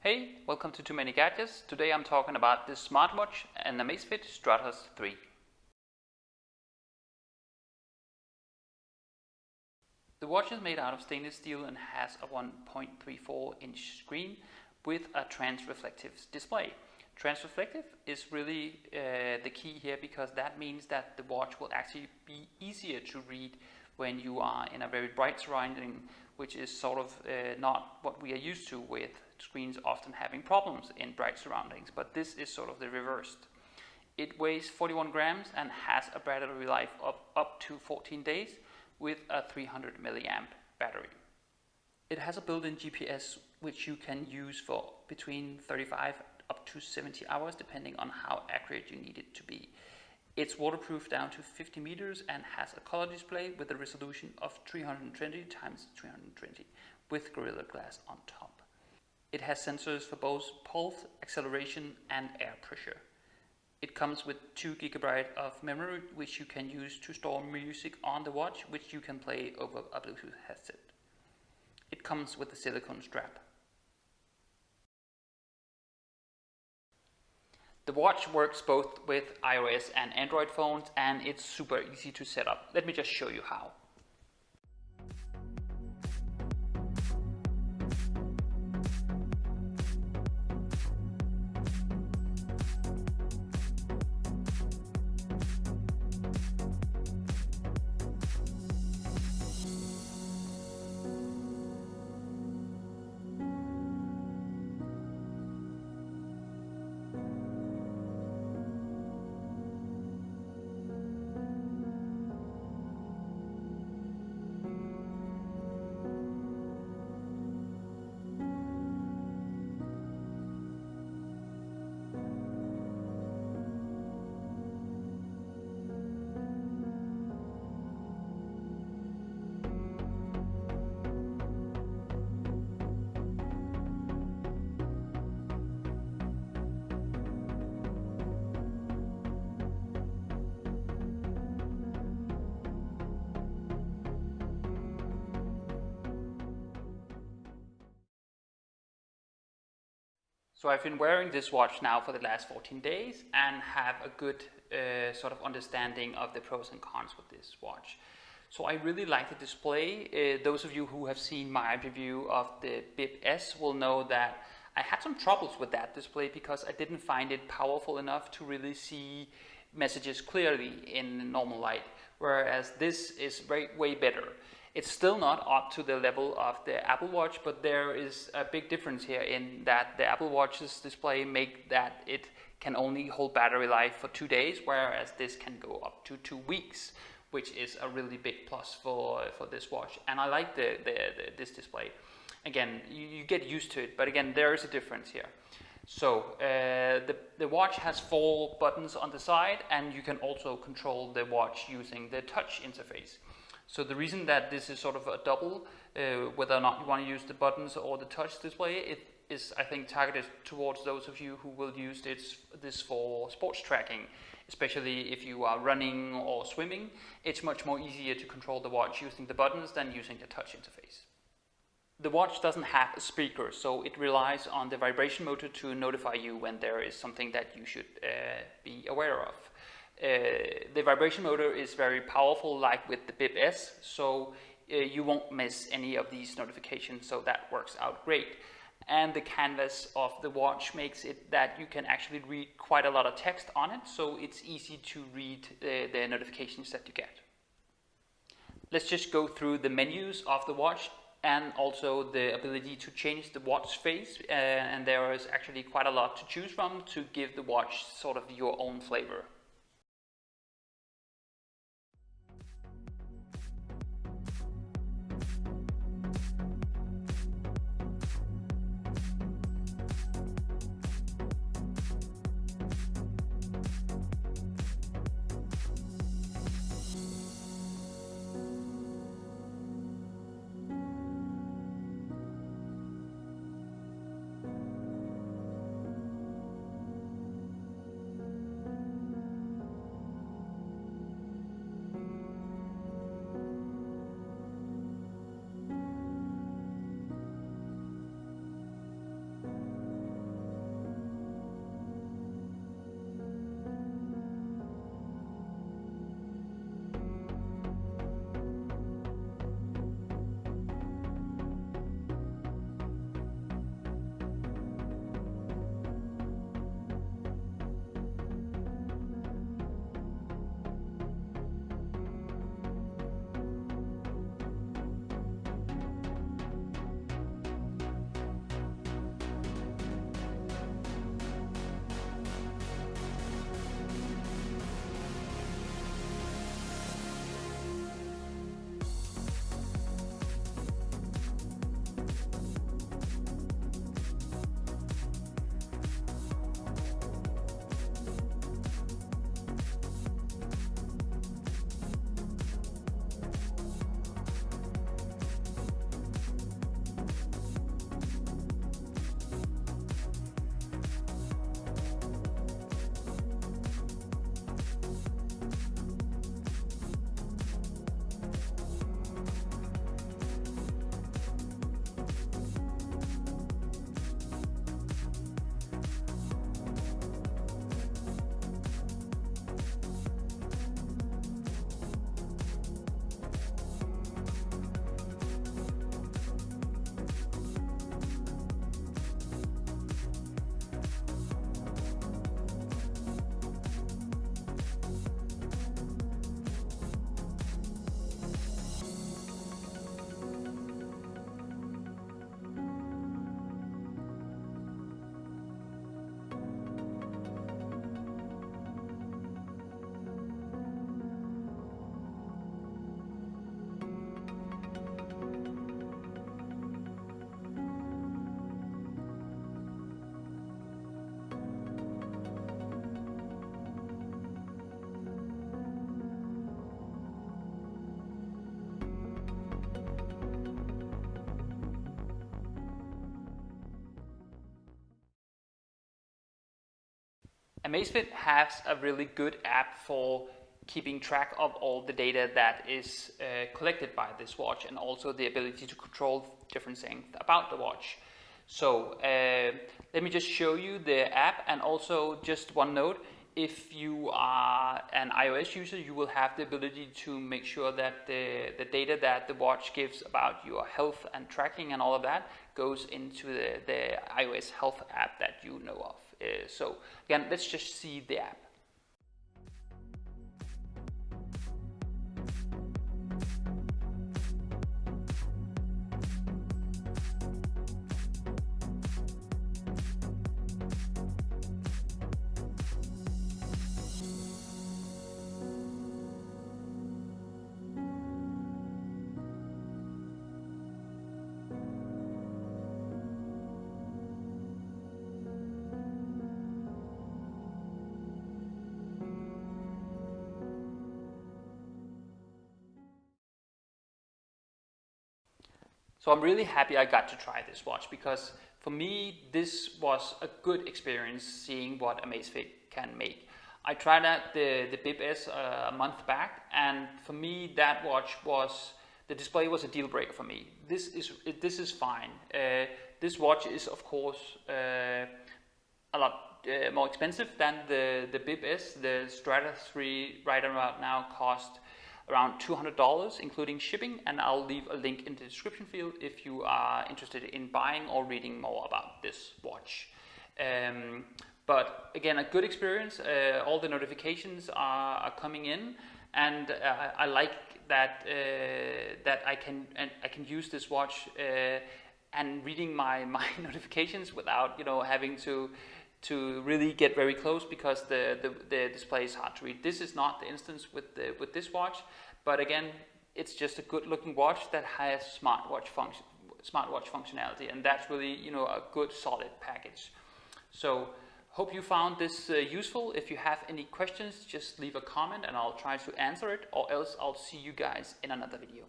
Hey, welcome to Too Many Gadgets. Today I'm talking about this smartwatch and Amazfit Stratos 3. The watch is made out of stainless steel and has a 1.34 inch screen with a transreflective display. Transreflective is really the key here, because that means that the watch will actually be easier to read when you are in a very bright surrounding, which is sort of not what we are used to, with screens often having problems in bright surroundings, but this is sort of the reversed. It weighs 41 grams and has a battery life of up to 14 days with a 300 milliamp battery. It has a built-in GPS which you can use for between 35 up to 70 hours depending on how accurate you need it to be. It's waterproof down to 50 meters and has a color display with a resolution of 320 x 320 with Gorilla Glass on top. It has sensors for both pulse, acceleration and air pressure. It comes with 2 GB of memory, which you can use to store music on the watch, which you can play over a Bluetooth headset. It comes with a silicone strap. The watch works both with iOS and Android phones, and it's super easy to set up. Let me just show you how. So I've been wearing this watch now for the last 14 days and have a good sort of understanding of the pros and cons with this watch. So I really like the display. Those of you who have seen my review of the Bip S will know that I had some troubles with that display because I didn't find it powerful enough to really see messages clearly in normal light, whereas this is way better. It's still not up to the level of the Apple Watch, but there is a big difference here in that the Apple Watch's display make that it can only hold battery life for 2 days, whereas this can go up to 2 weeks, which is a really big plus for this watch. And I like this display. Again, you get used to it, but again, there is a difference here. So the watch has 4 buttons on the side, and you can also control the watch using the touch interface. So the reason that this is sort of a double, whether or not you want to use the buttons or the touch display, it is, I think, targeted towards those of you who will use this for sports tracking, especially if you are running or swimming. It's much more easier to control the watch using the buttons than using the touch interface. The watch doesn't have a speaker, so it relies on the vibration motor to notify you when there is something that you should be aware of. The vibration motor is very powerful, like with the Bip S, so you won't miss any of these notifications, so that works out great. And the canvas of the watch makes it that you can actually read quite a lot of text on it, so it's easy to read the notifications that you get. Let's just go through the menus of the watch and also the ability to change the watch face, and there is actually quite a lot to choose from to give the watch sort of your own flavor. Amazfit has a really good app for keeping track of all the data that is collected by this watch, and also the ability to control different things about the watch. So let me just show you the app, and also just one note: if you are an iOS user, you will have the ability to make sure that the data that the watch gives about your health and tracking and all of that goes into the iOS health app that you know of. So again, let's just see the app. So I'm really happy I got to try this watch, because for me this was a good experience seeing what Amazfit can make. I tried out the Bip S a month back, and for me that watch was, the display was a deal breaker for me. This is fine. This watch is of course a lot more expensive than the Bip S. The Stratos 3 right about now cost around $200 including shipping, and I'll leave a link in the description field if you are interested in buying or reading more about this watch. But again, a good experience. All the notifications are coming in, and I like that that I can use this watch and reading my notifications without having to really get very close, because the display is hard to read. This is not the instance with this watch, but again, it's just a good looking watch that has smartwatch functionality, and that's really a good solid package. So hope you found this useful. If you have any questions, just leave a comment and I'll try to answer it, or else I'll see you guys in another video.